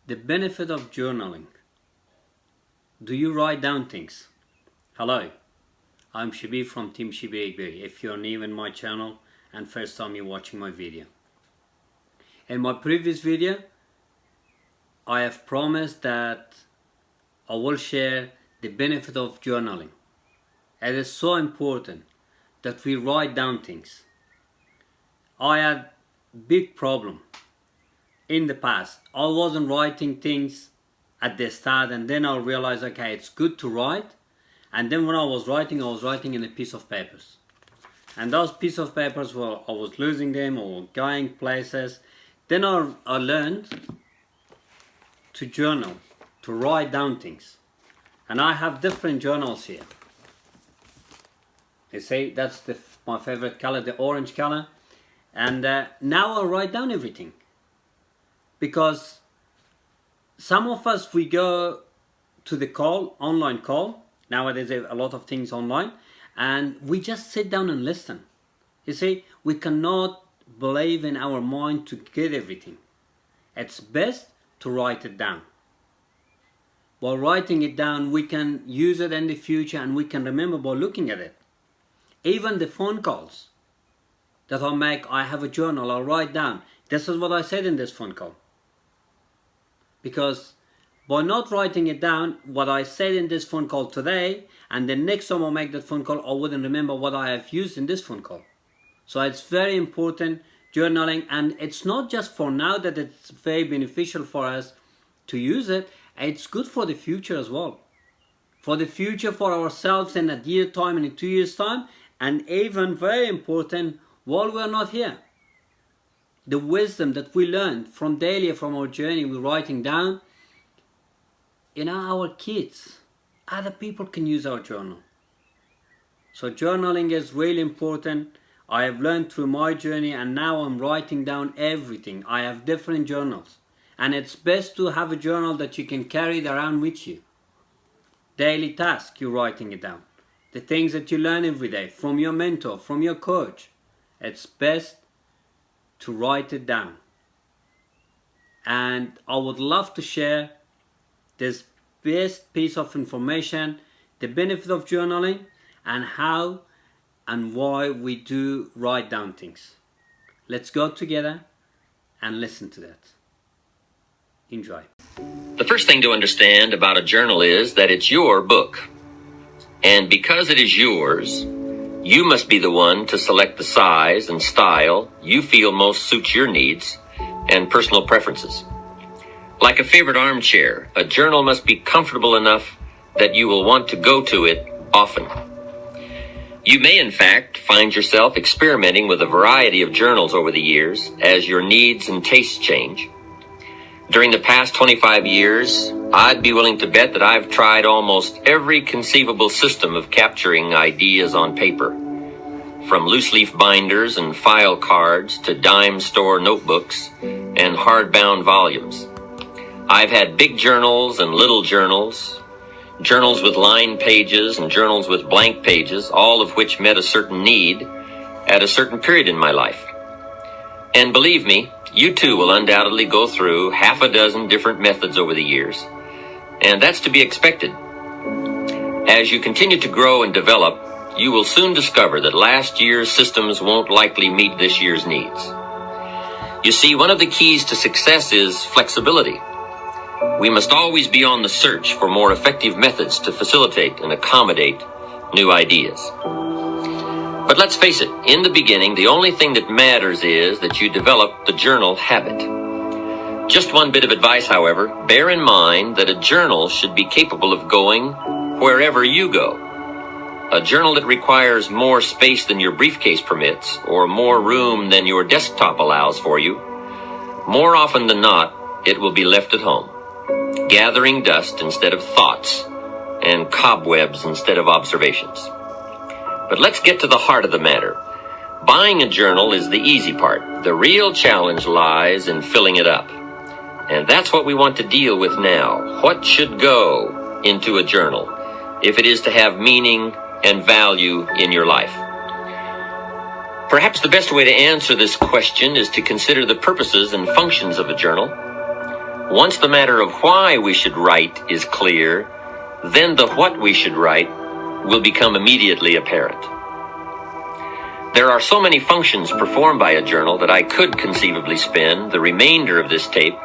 The benefit of journaling. Do you write down things? Hello, I'm Shabir from Team Shabir Akbari. If you're new in my channel and first time you're watching my video. In my previous video, I have promised that I will share the benefit of journaling. It is so important that we write down things. I had big problem in the past. I wasn't writing things at the start, and then I realized, okay, it's good to write. And then when I was writing in a piece of papers. And those piece of papers, well, I was losing them or going places. Then I learned to journal, to write down things. And I have different journals here. You see, that's my favorite color, the orange color. And now I write down everything. Because some of us, we go to the call, online call. Nowadays, a lot of things online. And we just sit down and listen. You see, we cannot believe in our mind to get everything. It's best to write it down. By writing it down, we can use it in the future and we can remember by looking at it. Even the phone calls that I make, I have a journal, I write down. This is what I said in this phone call. Because by not writing it down, what I said in this phone call today, and the next time I make that phone call, I wouldn't remember what I have used in this phone call. So it's very important, journaling, and it's not just for now that it's very beneficial for us to use it, it's good for the future as well. For the future, for ourselves in a year time and in 2 years time, and even very important, while we're not here. The wisdom that we learned from daily, from our journey, we're writing down. You know, our kids, other people can use our journal. So journaling is really important. I have learned through my journey, and now I'm writing down everything. I have different journals. And it's best to have a journal that you can carry it around with you. Daily task, you're writing it down. The things that you learn every day from your mentor, from your coach. It's best to write it down. And I would love to share this best piece of information, the benefit of journaling, and how and why we do write down things. Let's go together and listen to that. Enjoy. The first thing to understand about a journal is that it's your book. And because it is yours, you must be the one to select the size and style you feel most suits your needs and personal preferences. Like a favorite armchair, a journal must be comfortable enough that you will want to go to it often. You may, in fact, find yourself experimenting with a variety of journals over the years as your needs and tastes change. During the past 25 years, I'd be willing to bet that I've tried almost every conceivable system of capturing ideas on paper, from loose-leaf binders and file cards to dime store notebooks and hardbound volumes. I've had big journals and little journals, journals with lined pages and journals with blank pages, all of which met a certain need at a certain period in my life. And believe me, you too will undoubtedly go through half a dozen different methods over the years, and that's to be expected. As you continue to grow and develop, you will soon discover that last year's systems won't likely meet this year's needs. You see, one of the keys to success is flexibility. We must always be on the search for more effective methods to facilitate and accommodate new ideas. But let's face it, in the beginning, the only thing that matters is that you develop the journal habit. Just one bit of advice, however, bear in mind that a journal should be capable of going wherever you go. A journal that requires more space than your briefcase permits, or more room than your desktop allows for you, more often than not, it will be left at home, gathering dust instead of thoughts, and cobwebs instead of observations. But let's get to the heart of the matter. Buying a journal is the easy part. The real challenge lies in filling it up. And that's what we want to deal with now. What should go into a journal if it is to have meaning and value in your life? Perhaps the best way to answer this question is to consider the purposes and functions of a journal. Once the matter of why we should write is clear, then the what we should write will become immediately apparent. There are so many functions performed by a journal that I could conceivably spend the remainder of this tape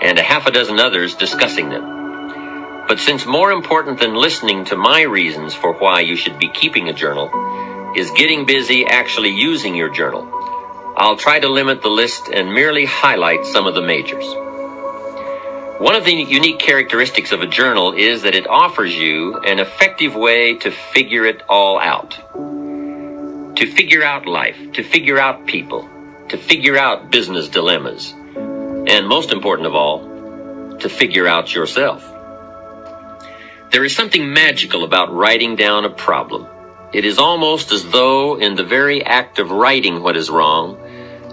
and a half a dozen others discussing them. But since more important than listening to my reasons for why you should be keeping a journal is getting busy actually using your journal, I'll try to limit the list and merely highlight some of the majors. One of the unique characteristics of a journal is that it offers you an effective way to figure it all out. To figure out life, to figure out people, to figure out business dilemmas, and most important of all, to figure out yourself. There is something magical about writing down a problem. It is almost as though in the very act of writing what is wrong,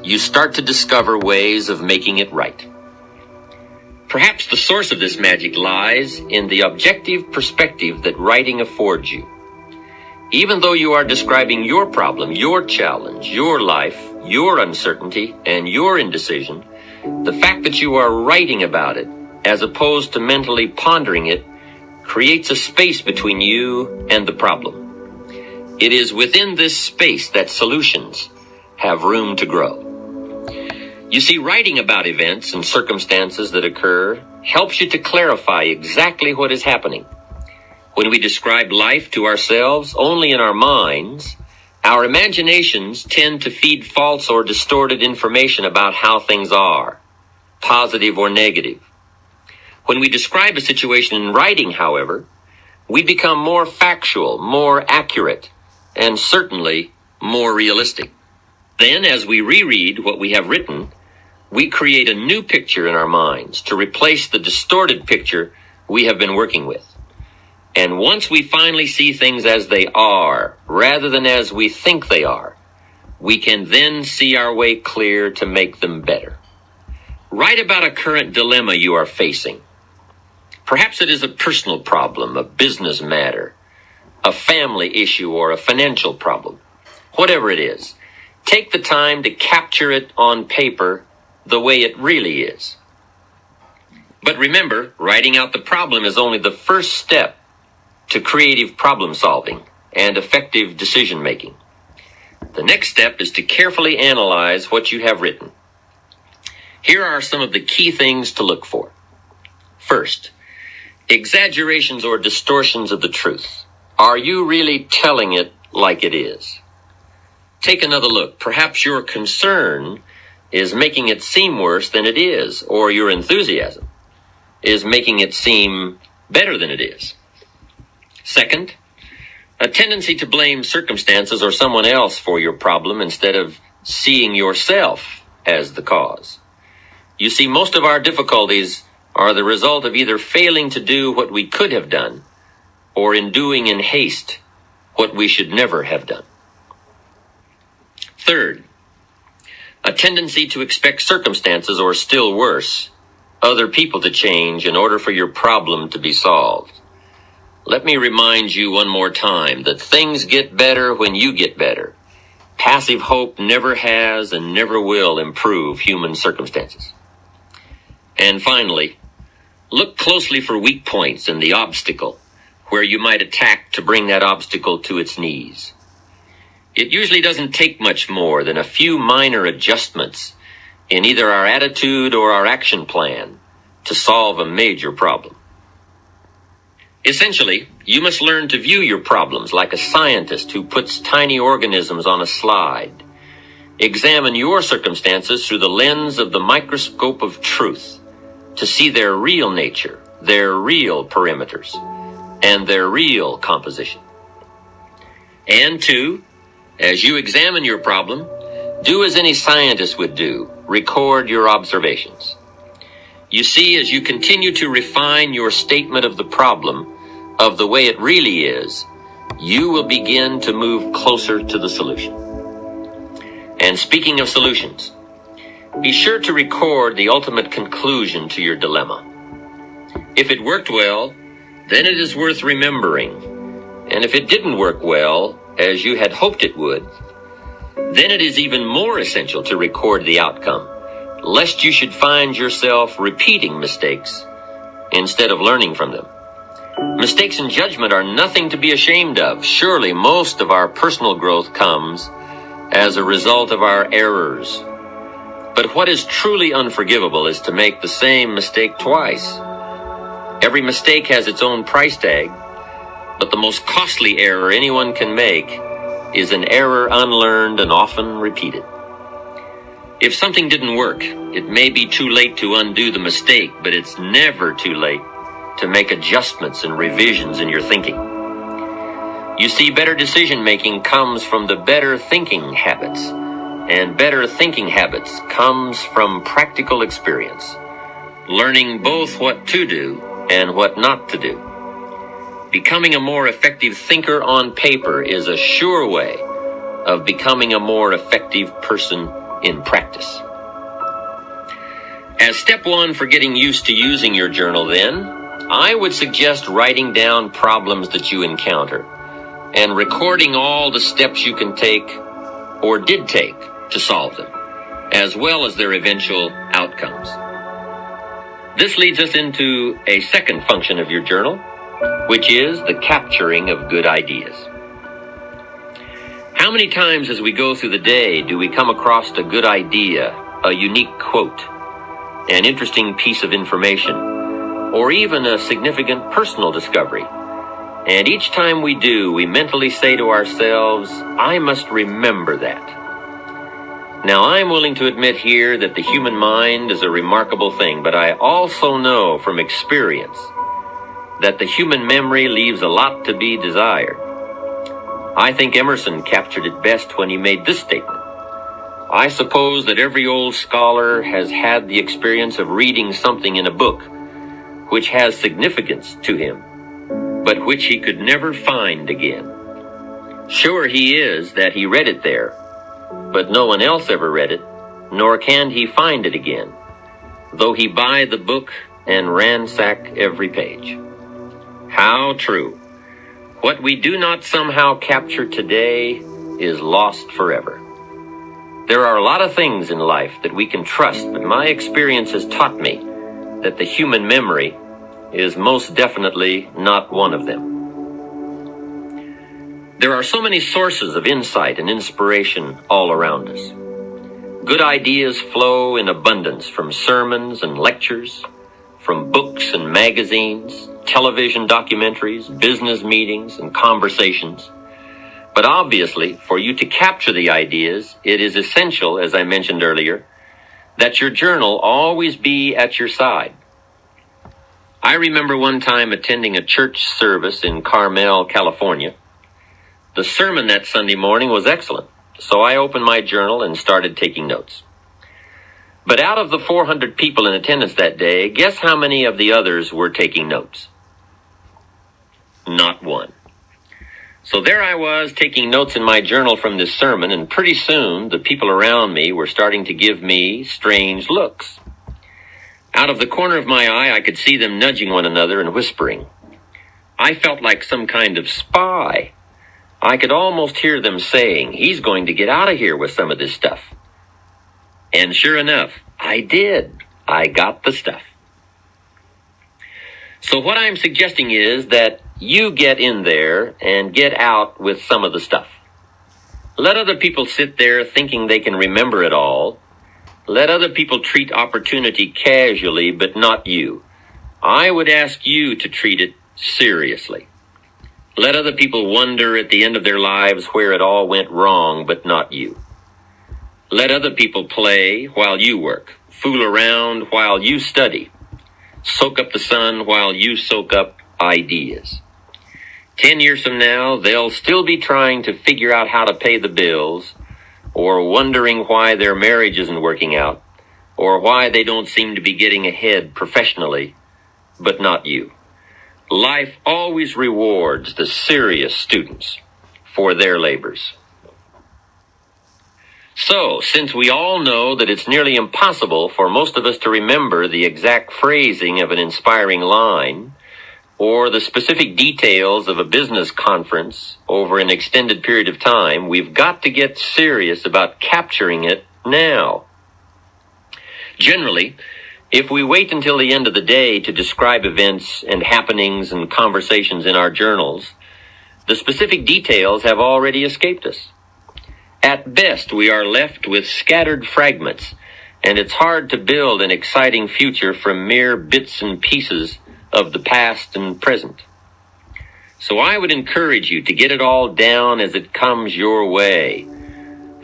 you start to discover ways of making it right. Perhaps the source of this magic lies in the objective perspective that writing affords you. Even though you are describing your problem, your challenge, your life, your uncertainty, and your indecision, the fact that you are writing about it, as opposed to mentally pondering it, creates a space between you and the problem. It is within this space that solutions have room to grow. You see, writing about events and circumstances that occur helps you to clarify exactly what is happening. When we describe life to ourselves only in our minds, our imaginations tend to feed false or distorted information about how things are, positive or negative. When we describe a situation in writing, however, we become more factual, more accurate, and certainly more realistic. Then, as we reread what we have written, we create a new picture in our minds to replace the distorted picture we have been working with. And once we finally see things as they are, rather than as we think they are, we can then see our way clear to make them better. Write about a current dilemma you are facing. Perhaps it is a personal problem, a business matter, a family issue, or a financial problem. Whatever it is, take the time to capture it on paper the way it really is. But remember, writing out the problem is only the first step to creative problem solving and effective decision making. The next step is to carefully analyze what you have written. Here are some of the key things to look for. First, exaggerations or distortions of the truth. Are you really telling it like it is? Take another look. Perhaps your concern is making it seem worse than it is, or your enthusiasm is making it seem better than it is. Second, a tendency to blame circumstances or someone else for your problem instead of seeing yourself as the cause. You see, most of our difficulties are the result of either failing to do what we could have done or in doing in haste what we should never have done. Third, a tendency to expect circumstances, or still worse, other people to change in order for your problem to be solved. Let me remind you one more time that things get better when you get better. Passive hope never has and never will improve human circumstances. And finally, look closely for weak points in the obstacle where you might attack to bring that obstacle to its knees. It usually doesn't take much more than a few minor adjustments in either our attitude or our action plan to solve a major problem. Essentially, you must learn to view your problems like a scientist who puts tiny organisms on a slide. Examine your circumstances through the lens of the microscope of truth to see their real nature, their real perimeters, and their real composition. And two, as you examine your problem, do as any scientist would do, record your observations. You see, as you continue to refine your statement of the problem, of the way it really is, you will begin to move closer to the solution. And speaking of solutions, be sure to record the ultimate conclusion to your dilemma. If it worked well, then it is worth remembering. And if it didn't work well, as you had hoped it would, then it is even more essential to record the outcome, lest you should find yourself repeating mistakes instead of learning from them. Mistakes in judgment are nothing to be ashamed of. Surely most of our personal growth comes as a result of our errors. But what is truly unforgivable is to make the same mistake twice. Every mistake has its own price tag, but the most costly error anyone can make is an error unlearned and often repeated. If something didn't work, it may be too late to undo the mistake, but it's never too late to make adjustments and revisions in your thinking. You see, better decision-making comes from the better thinking habits, and better thinking habits comes from practical experience, learning both what to do and what not to do. Becoming a more effective thinker on paper is a sure way of becoming a more effective person in practice. As step one for getting used to using your journal, then, I would suggest writing down problems that you encounter and recording all the steps you can take or did take to solve them, as well as their eventual outcomes. This leads us into a second function of your journal, which is the capturing of good ideas. How many times as we go through the day do we come across a good idea, a unique quote, an interesting piece of information, or even a significant personal discovery? And each time we do, we mentally say to ourselves, I must remember that. Now, I'm willing to admit here that the human mind is a remarkable thing, but I also know from experience that the human memory leaves a lot to be desired. I think Emerson captured it best when he made this statement. I suppose that every old scholar has had the experience of reading something in a book which has significance to him, but which he could never find again. Sure he is that he read it there, but no one else ever read it, nor can he find it again, though he buy the book and ransack every page. How true. What we do not somehow capture today is lost forever. There are a lot of things in life that we can trust, but my experience has taught me that the human memory is most definitely not one of them. There are so many sources of insight and inspiration all around us. Good ideas flow in abundance from sermons and lectures, from books and magazines, television documentaries, business meetings, and conversations. But obviously, for you to capture the ideas, it is essential, as I mentioned earlier, that your journal always be at your side. I remember one time attending a church service in Carmel, California. The sermon that Sunday morning was excellent, so I opened my journal and started taking notes. But out of the 400 people in attendance that day, guess how many of the others were taking notes? Not one. So there I was taking notes in my journal from this sermon, and pretty soon the people around me were starting to give me strange looks. Out of the corner of my eye, I could see them nudging one another and whispering. I felt like some kind of spy. I could almost hear them saying, he's going to get out of here with some of this stuff. And sure enough, I did. I got the stuff. So what I'm suggesting is that you get in there and get out with some of the stuff. Let other people sit there thinking they can remember it all. Let other people treat opportunity casually, but not you. I would ask you to treat it seriously. Let other people wonder at the end of their lives where it all went wrong, but not you. Let other people play while you work, fool around while you study, soak up the sun while you soak up ideas. 10 years from now, they'll still be trying to figure out how to pay the bills, or wondering why their marriage isn't working out, or why they don't seem to be getting ahead professionally, but not you. Life always rewards the serious students for their labors. So, since we all know that it's nearly impossible for most of us to remember the exact phrasing of an inspiring line, or the specific details of a business conference over an extended period of time, we've got to get serious about capturing it now. Generally, if we wait until the end of the day to describe events and happenings and conversations in our journals, the specific details have already escaped us. At best, we are left with scattered fragments, and it's hard to build an exciting future from mere bits and pieces of the past and present. So I would encourage you to get it all down as it comes your way.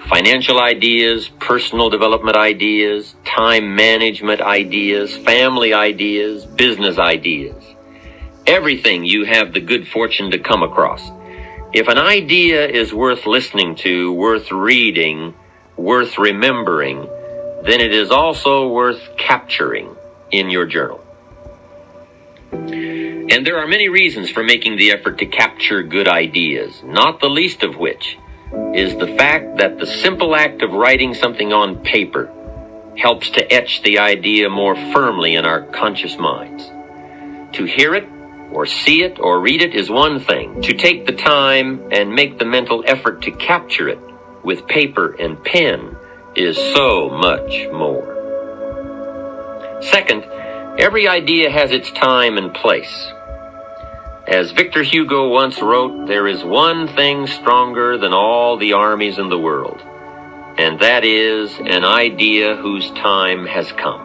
Financial ideas, personal development ideas, time management ideas, family ideas, business ideas. Everything you have the good fortune to come across. If an idea is worth listening to, worth reading, worth remembering, then it is also worth capturing in your journal. And there are many reasons for making the effort to capture good ideas, not the least of which is the fact that the simple act of writing something on paper helps to etch the idea more firmly in our conscious minds. To hear it, or see it, or read it is one thing. To take the time and make the mental effort to capture it with paper and pen is so much more. Second, every idea has its time and place. As Victor Hugo once wrote, there is one thing stronger than all the armies in the world, and that is an idea whose time has come.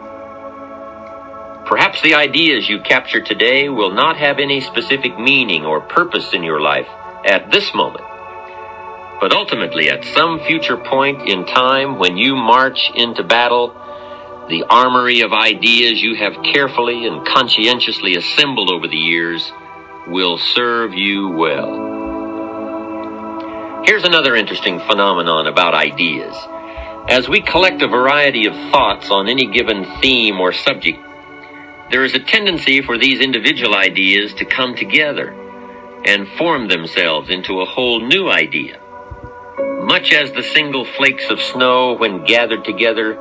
Perhaps the ideas you capture today will not have any specific meaning or purpose in your life at this moment, but ultimately at some future point in time when you march into battle, the armory of ideas you have carefully and conscientiously assembled over the years will serve you well. Here's another interesting phenomenon about ideas. As we collect a variety of thoughts on any given theme or subject, there is a tendency for these individual ideas to come together and form themselves into a whole new idea. Much as the single flakes of snow, when gathered together,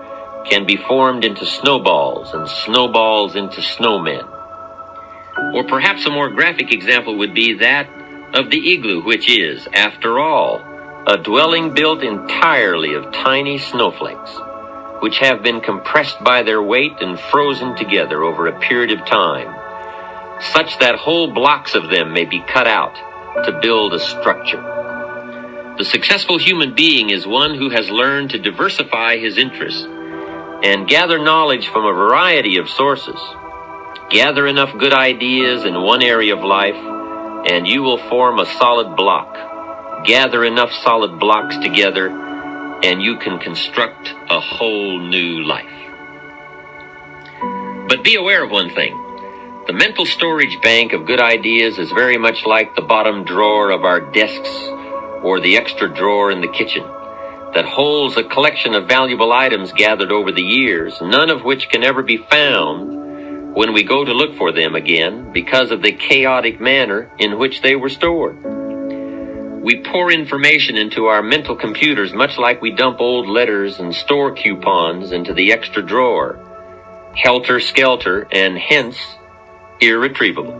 can be formed into snowballs and snowballs into snowmen. Or perhaps a more graphic example would be that of the igloo, which is, after all, a dwelling built entirely of tiny snowflakes, which have been compressed by their weight and frozen together over a period of time, such that whole blocks of them may be cut out to build a structure. The successful human being is one who has learned to diversify his interests and gather knowledge from a variety of sources. Gather enough good ideas in one area of life, and you will form a solid block. Gather enough solid blocks together, and you can construct a whole new life. But be aware of one thing. The mental storage bank of good ideas is very much like the bottom drawer of our desks or the extra drawer in the kitchen that holds a collection of valuable items gathered over the years, none of which can ever be found when we go to look for them again because of the chaotic manner in which they were stored. We pour information into our mental computers much like we dump old letters and store coupons into the extra drawer, helter-skelter and hence irretrievable.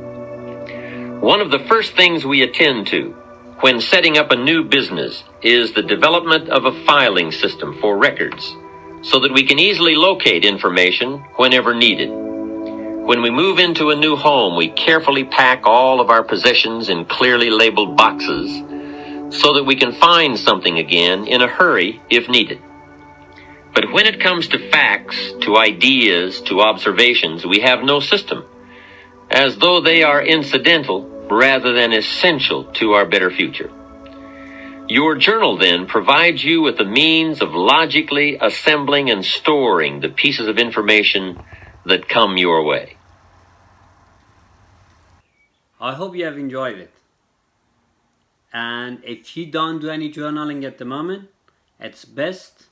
One of the first things we attend to when setting up a new business is the development of a filing system for records so that we can easily locate information whenever needed. When we move into a new home, we carefully pack all of our possessions in clearly labeled boxes so that we can find something again in a hurry if needed. But when it comes to facts, to ideas, to observations, we have no system, as though they are incidental rather than essential to our better future. Your journal then provides you with the means of logically assembling and storing the pieces of information that come your way. I hope you have enjoyed it. And if you don't do any journaling at the moment, it's best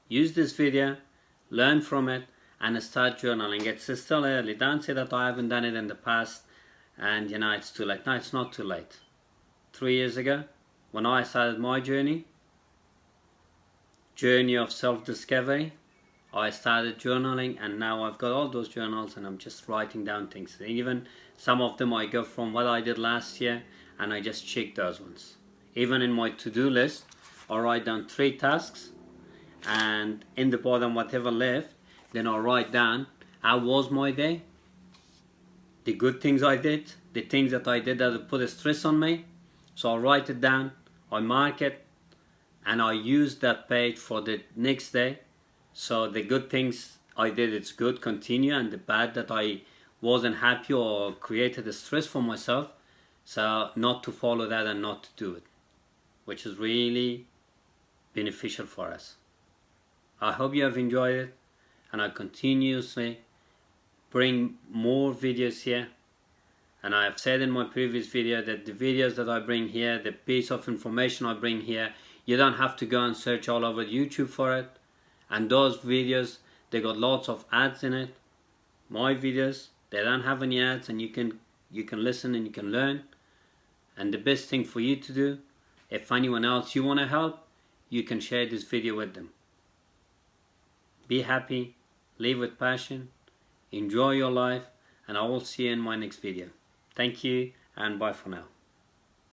use this video, learn from it, and start journaling. It's still early. Don't say that I haven't done it in the past and it's too late. No, it's not too late. 3 years ago, when I started my journey of self-discovery, I started journaling, and now I've got all those journals and I'm just writing down things. Even some of them I go from what I did last year and I just check those ones. Even in my to-do list, I write down 3 tasks, and in the bottom whatever left, then I write down how was my day, the good things I did, the things that I did that put a stress on me. So I write it down, I mark it, and I use that page for the next day. So the good things I did, it's good, continue, and the bad that I wasn't happy or created a stress for myself, so not to follow that and not to do it, which is really beneficial for us. I hope you have enjoyed it, and I continuously bring more videos here. And I have said in my previous video that the videos that I bring here, the piece of information I bring here, you don't have to go and search all over YouTube for it. And those videos, they got lots of ads in it. My videos, they don't have any ads, and you can listen and you can learn. And the best thing for you to do, if anyone else you want to help, you can share this video with them. Be happy, live with passion, enjoy your life, and I will see you in my next video. Thank you, and bye for now.